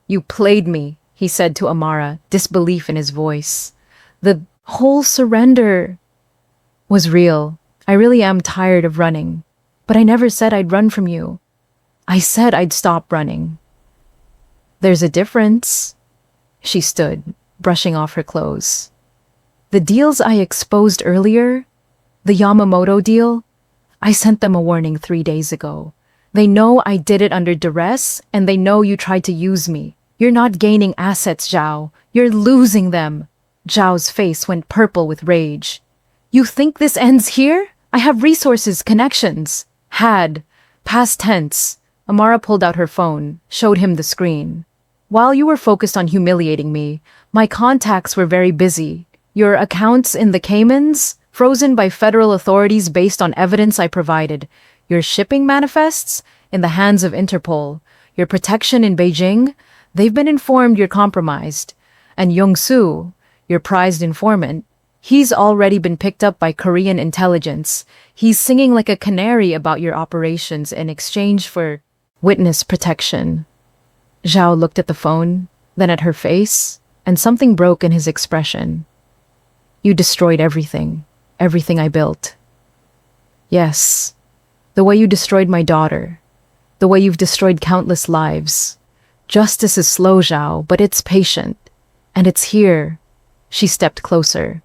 [SPEAKER 1] You played me, he said to Amara, disbelief in his voice. The whole surrender was real. I really am tired of running, but I never said I'd run from you. I said I'd stop running. There's a difference. She stood, brushing off her clothes. The deals I exposed earlier, the Yamamoto deal, I sent them a warning 3 days ago. They know I did it under duress, and they know you tried to use me. You're not gaining assets, Zhao. You're losing them. Zhao's face went purple with rage. You think this ends here? I have resources, connections. Had. Past tense. Amara pulled out her phone, showed him the screen. While you were focused on humiliating me, my contacts were very busy. Your accounts in the Caymans, frozen by federal authorities based on evidence I provided. Your shipping manifests, in the hands of Interpol. Your protection in Beijing, they've been informed you're compromised. And Yong-Soo, your prized informant, He's already been picked up by Korean intelligence. He's singing like a canary about your operations in exchange for witness protection. Zhao looked at the phone, then at her face, and something broke in his expression. You destroyed everything. Everything I built. Yes. The way you destroyed my daughter. The way you've destroyed countless lives. Justice is slow, Zhao, but it's patient. And it's here. She stepped closer.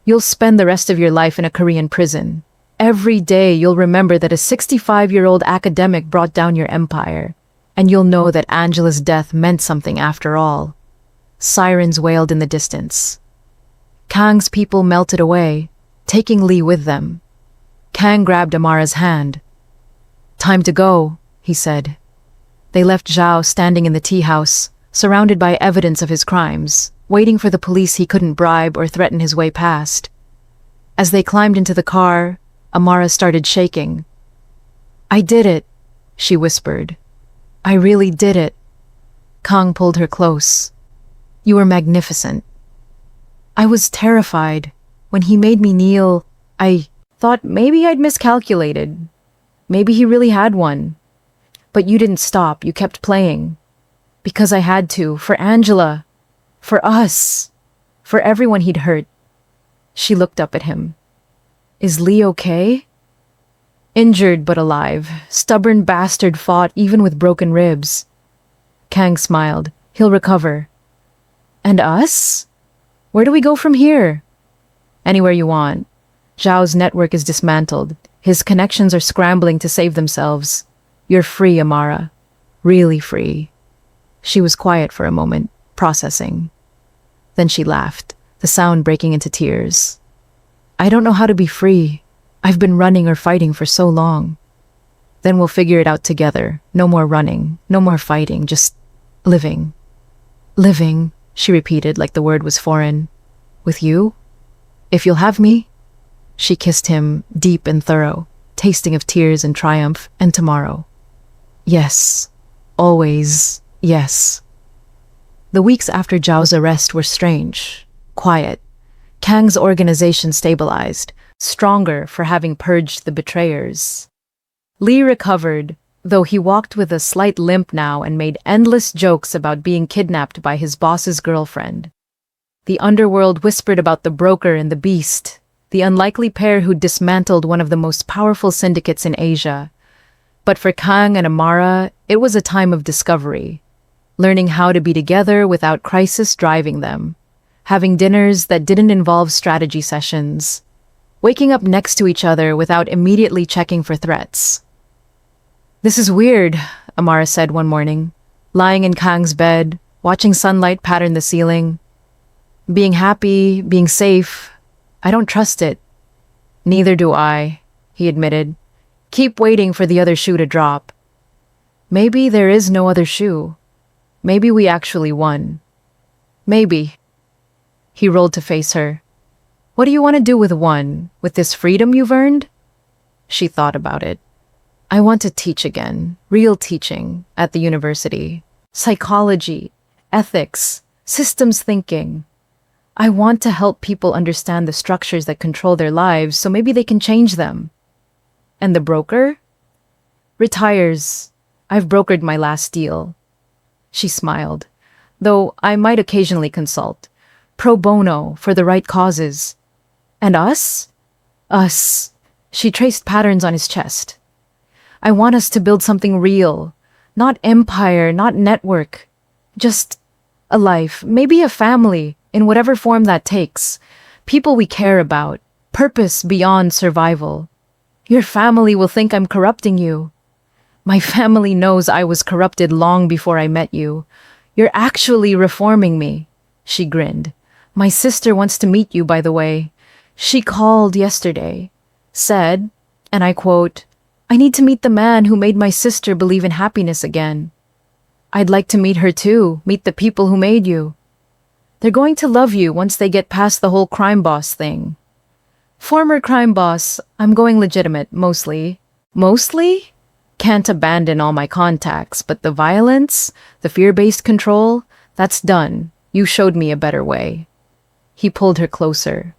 [SPEAKER 1] You'll spend the rest of your life in a Korean prison. Every day you'll remember that a 65-year-old academic brought down your empire. And you'll know that Angela's death meant something after all. Sirens wailed in the distance. Kang's people melted away, taking Lee with them. Kang grabbed Amara's hand. Time to go, he said. They left Zhao standing in the tea house, surrounded by evidence of his crimes, waiting for the police he couldn't bribe or threaten his way past. As they climbed into the car, Amara started shaking. I did it, she whispered. I really did it. Kang pulled her close. You were magnificent. I was terrified. When he made me kneel, I thought maybe I'd miscalculated. Maybe he really had one. But you didn't stop, you kept playing. Because I had to, for Angela. For us. For everyone he'd hurt. She looked up at him. Is Lee okay? Injured but alive. Stubborn bastard fought even with broken ribs. Kang smiled. He'll recover. And us? Where do we go from here? Anywhere you want. Zhao's network is dismantled. His connections are scrambling to save themselves. You're free, Amara. Really free. She was quiet for a moment, processing. Then she laughed, the sound breaking into tears. I don't know how to be free. I've been running or fighting for so long. Then we'll figure it out together. No more running, no more fighting, just living. Living, she repeated like the word was foreign. With you? If you'll have me? She kissed him, deep and thorough, tasting of tears and triumph and tomorrow. Yes. Always, yes. The weeks after Zhao's arrest were strange, quiet. Kang's organization stabilized, stronger for having purged the betrayers. Lee recovered, though he walked with a slight limp now and made endless jokes about being kidnapped by his boss's girlfriend. The Underworld whispered about the broker and the beast, the unlikely pair who dismantled one of the most powerful syndicates in Asia. But for Kang and Amara, it was a time of discovery, learning how to be together without crisis driving them, having dinners that didn't involve strategy sessions, waking up next to each other without immediately checking for threats. This is weird, Amara said one morning, lying in Kang's bed, watching sunlight pattern the ceiling. Being happy, being safe, I don't trust it. Neither do I, he admitted. Keep waiting for the other shoe to drop. Maybe there is no other shoe. Maybe we actually won. Maybe. He rolled to face her. What do you want to do with one? With this freedom you've earned? She thought about it. I want to teach again, real teaching, at the university. Psychology, ethics, systems thinking. I want to help people understand the structures that control their lives so maybe they can change them. And the broker? Retires. I've brokered my last deal. She smiled, though I might occasionally consult. Pro bono, for the right causes. And us? Us. She traced patterns on his chest. I want us to build something real. Not empire, not network. Just a life, maybe a family, in whatever form that takes. People we care about. Purpose beyond survival. Your family will think I'm corrupting you. My family knows I was corrupted long before I met you. You're actually reforming me. She grinned. My sister wants to meet you, by the way. She called yesterday. Said, and I quote, I need to meet the man who made my sister believe in happiness again. I'd like to meet her too, meet the people who made you. They're going to love you once they get past the whole crime boss thing. Former crime boss, I'm going legitimate, mostly. Mostly? Can't abandon all my contacts, but the violence, the fear-based control, that's done. You showed me a better way. He pulled her closer,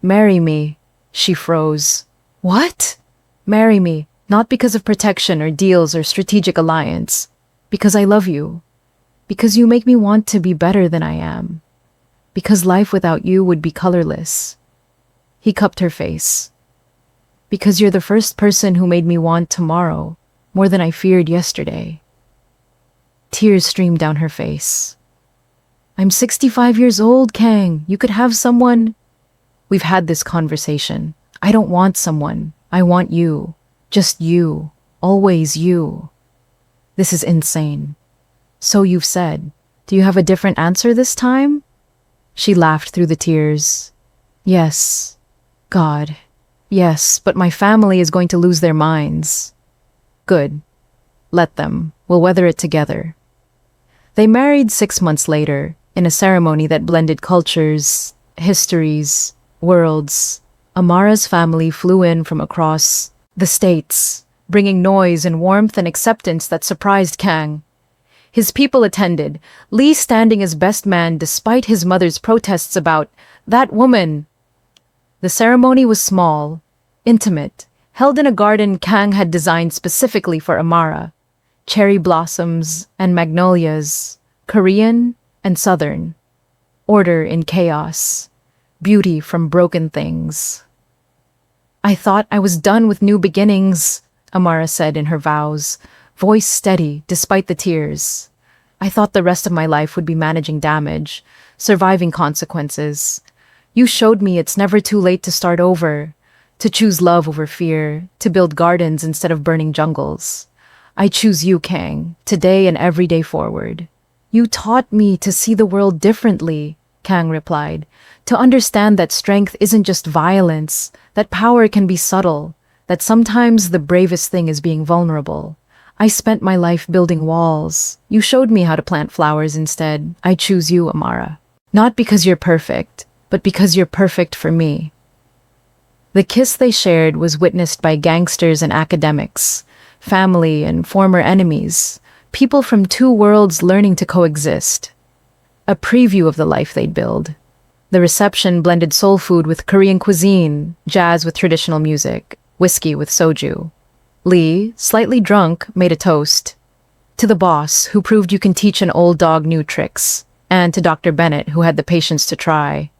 [SPEAKER 1] Marry me. She froze. What? Marry me, not because of protection or deals or strategic alliance. Because I love you. Because you make me want to be better than I am. Because life without you would be colorless. He cupped her face. Because you're the first person who made me want tomorrow more than I feared yesterday. Tears streamed down her face. I'm 65 years old, Kang. You could have someone. We've had this conversation. I don't want someone. I want you. Just you. Always you. This is insane. So you've said. Do you have a different answer this time? She laughed through the tears. Yes. God. Yes, but my family is going to lose their minds. Good. Let them. We'll weather it together. They married 6 months later, in a ceremony that blended cultures, histories, worlds. Amara's family flew in from across the states, bringing noise and warmth and acceptance that surprised Kang. His people attended, Lee standing as best man despite his mother's protests about that woman. The ceremony was small, intimate, held in a garden Kang had designed specifically for Amara. Cherry blossoms and magnolias, Korean and Southern. Order in chaos. Beauty from broken things. I thought I was done with new beginnings, Amara said in her vows, voice steady despite the tears. I thought the rest of my life would be managing damage, surviving consequences. You showed me it's never too late to start over, to choose love over fear, to build gardens instead of burning jungles. I choose you, Kang, today and every day forward. You taught me to see the world differently, Kang replied, to understand that strength isn't just violence, that power can be subtle, that sometimes the bravest thing is being vulnerable. I spent my life building walls. You showed me how to plant flowers instead. I choose you, Amara. Not because you're perfect, but because you're perfect for me. The kiss they shared was witnessed by gangsters and academics, family and former enemies, people from two worlds learning to coexist. A preview of the life they'd build. The reception blended soul food with Korean cuisine, jazz with traditional music, whiskey with soju. Lee, slightly drunk, made a toast. To the boss, who proved you can teach an old dog new tricks, and to Dr. Bennett, who had the patience to try.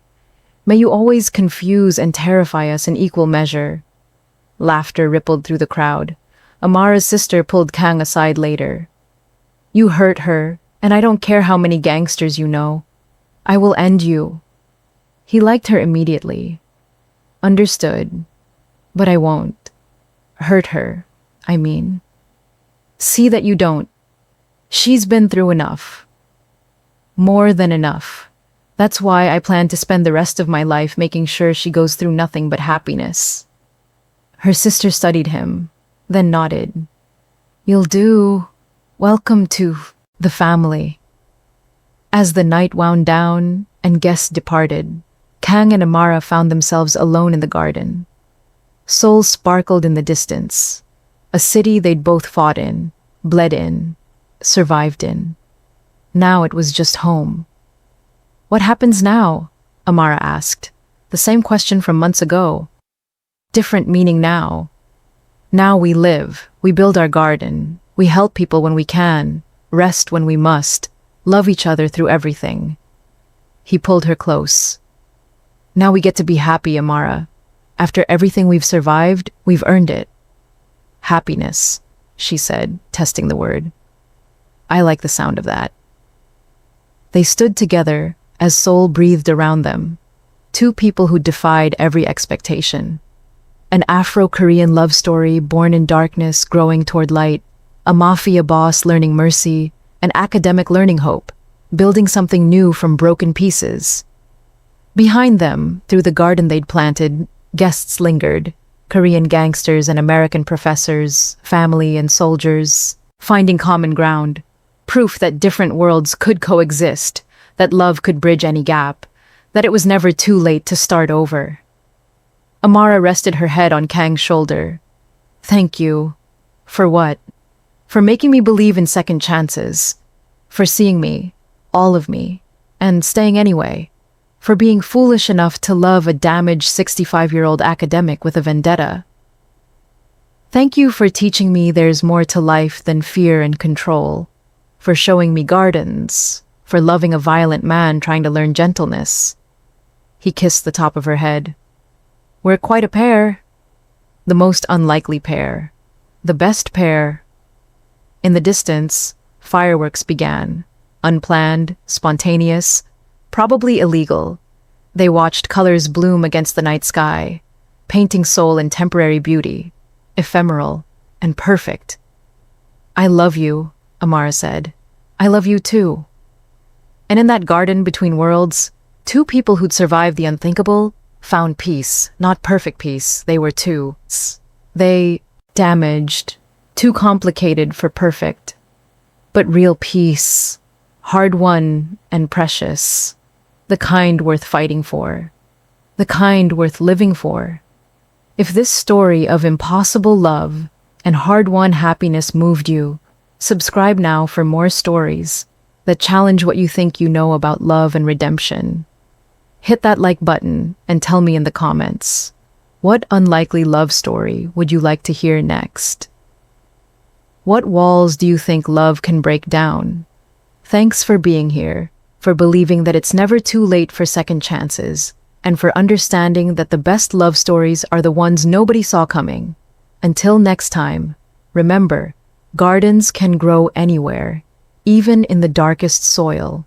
[SPEAKER 1] May you always confuse and terrify us in equal measure. Laughter rippled through the crowd. Amara's sister pulled Kang aside later. You hurt her, and I don't care how many gangsters you know. I will end you. He liked her immediately. Understood. But I won't. Hurt her, I mean. See that you don't. She's been through enough. More than enough. That's why I plan to spend the rest of my life making sure she goes through nothing but happiness. Her sister studied him, then nodded. You'll do. Welcome to the family. As the night wound down and guests departed, Kang and Amara found themselves alone in the garden. Seoul sparkled in the distance, a city they'd both fought in, bled in, survived in. Now it was just home. What happens now? Amara asked, the same question from months ago. Different meaning now. Now we live, we build our garden, we help people when we can, rest when we must, love each other through everything. He pulled her close. Now we get to be happy, Amara. After everything we've survived, we've earned it. Happiness, she said, testing the word. I like the sound of that. They stood together as Seoul breathed around them, two people who defied every expectation. An Afro-Korean love story born in darkness, growing toward light, a mafia boss learning mercy, an academic learning hope, building something new from broken pieces. Behind them, through the garden they'd planted, guests lingered, Korean gangsters and American professors, family and soldiers, finding common ground, proof that different worlds could coexist, that love could bridge any gap, that it was never too late to start over. Amara rested her head on Kang's shoulder. Thank you. For what? For making me believe in second chances. For seeing me, all of me, and staying anyway. for being foolish enough to love a damaged 65-year-old academic with a vendetta. Thank you for teaching me there's more to life than fear and control, for showing me gardens, for loving a violent man trying to learn gentleness. He kissed the top of her head. We're quite a pair. The most unlikely pair. The best pair. In the distance, fireworks began. Unplanned, spontaneous, probably illegal. They watched colors bloom against the night sky, painting Seoul in temporary beauty, ephemeral and perfect. I love you, Amara said. I love you too. And in that garden between worlds, two people who'd survived the unthinkable found peace, not perfect peace. They were two. They damaged, too complicated for perfect. But real peace, hard-won and precious. The kind worth fighting for. The kind worth living for. If this story of impossible love and hard-won happiness moved you, subscribe now for more stories that challenge what you think you know about love and redemption. Hit that like button and tell me in the comments, what unlikely love story would you like to hear next? What walls do you think love can break down? Thanks for being here, for believing that it's never too late for second chances, and for understanding that the best love stories are the ones nobody saw coming. Until next time, remember, gardens can grow anywhere, even in the darkest soil.